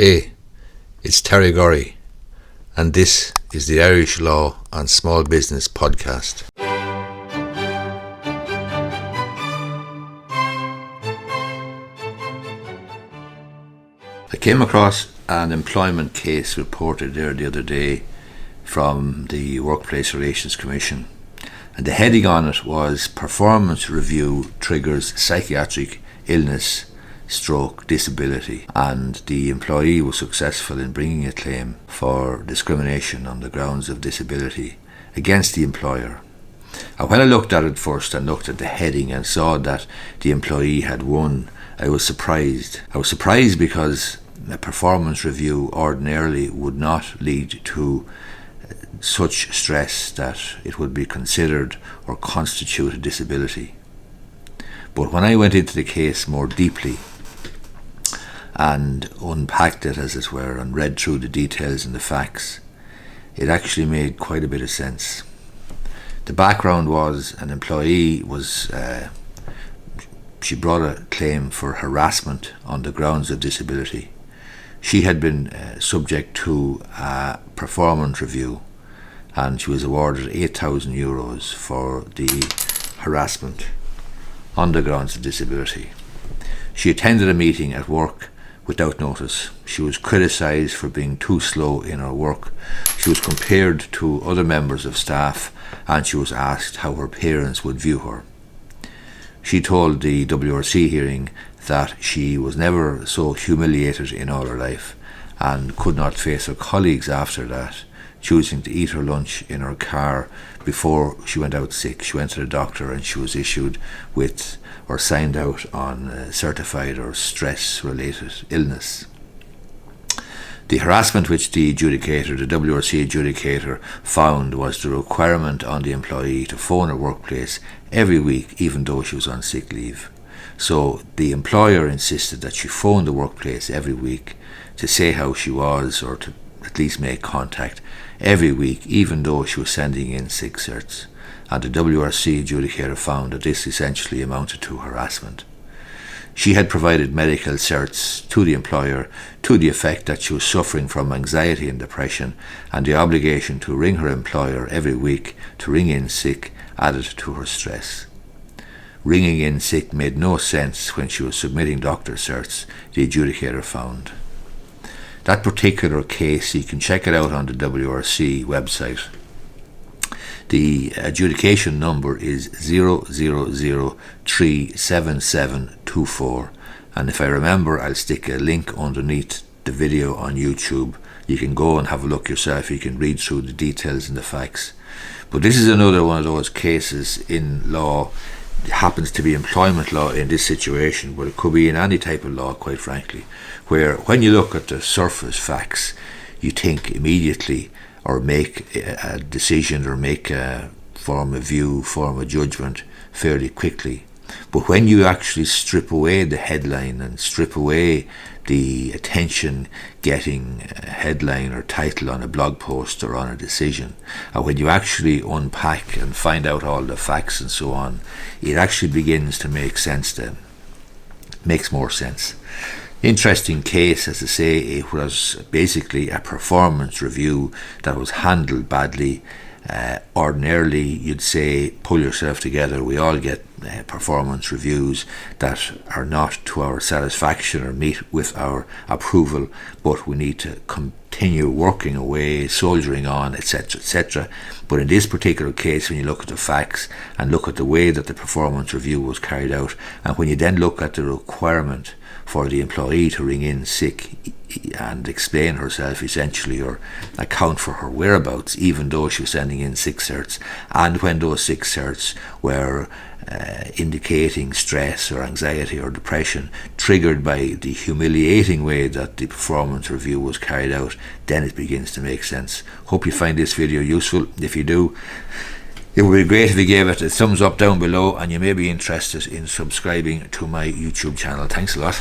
Hey, it's Terry Gorry, and this is the Irish Law and Small Business podcast. I came across an employment case reported there the other day from the Workplace Relations Commission, and the heading on it was "Performance Review Triggers Psychiatric Illness / Disability," and the employee was successful in bringing a claim for discrimination on the grounds of disability against the employer. And when I looked at it first and looked at the heading and saw that the employee had won, I was surprised. I was surprised because a performance review ordinarily would not lead to such stress that it would be considered or constitute a disability. But when I went into the case more deeply and unpacked it, as it were, and read through the details and the facts, it actually made quite a bit of sense. The background was an employee she brought a claim for harassment on the grounds of disability. She had been subject to a performance review, and she was awarded €8,000 for the harassment on the grounds of disability. She attended a meeting at work without notice. She was criticised for being too slow in her work. She was compared to other members of staff, and she was asked how her parents would view her. She told the WRC hearing that she was never so humiliated in all her life and could not face her colleagues after that, choosing to eat her lunch in her car before she went out sick. She went to the doctor and she was issued with or signed out on certified or stress-related illness. The harassment which the WRC adjudicator, found was the requirement on the employee to phone her workplace every week, even though she was on sick leave. So the employer insisted that she phone the workplace every week to say how she was, or to at least make contact every week, even though she was sending in sick certs. And the WRC adjudicator found that this essentially amounted to harassment. She had provided medical certs to the employer to the effect that she was suffering from anxiety and depression, and the obligation to ring her employer every week to ring in sick added to her stress. Ringing in sick made no sense when she was submitting doctor certs, the adjudicator found. That particular case, you can check it out on the WRC website. The adjudication number is 000-37724, and if I remember, I'll stick a link underneath the video on YouTube. You can go and have a look yourself. You can read through the details and the facts. But this is another one of those cases in law. It happens to be employment law in this situation, but it could be in any type of law, quite frankly, where when you look at the surface facts, you think immediately or make a decision or form a view, form a judgment fairly quickly. But when you actually strip away the headline and strip away the attention-getting headline or title on a blog post or on a decision, and when you actually unpack and find out all the facts and so on, it actually begins to make sense then. Makes more sense. Interesting case, as I say. It was basically a performance review that was handled badly. Ordinarily, you'd say, pull yourself together. We all get performance reviews that are not to our satisfaction or meet with our approval, but we need to continue working away, soldiering on, etc., etc. But in this particular case, when you look at the facts and look at the way that the performance review was carried out, and when you then look at the requirement for the employee to ring in sick and explain herself essentially, or account for her whereabouts, even though she was sending in sick certs, and when those sick certs were indicating stress or anxiety or depression triggered by the humiliating way that the performance review was carried out, then it begins to make sense. Hope you find this video useful. If you do, it would be great if you gave it a thumbs up down below, and you may be interested in subscribing to my YouTube channel. Thanks a lot.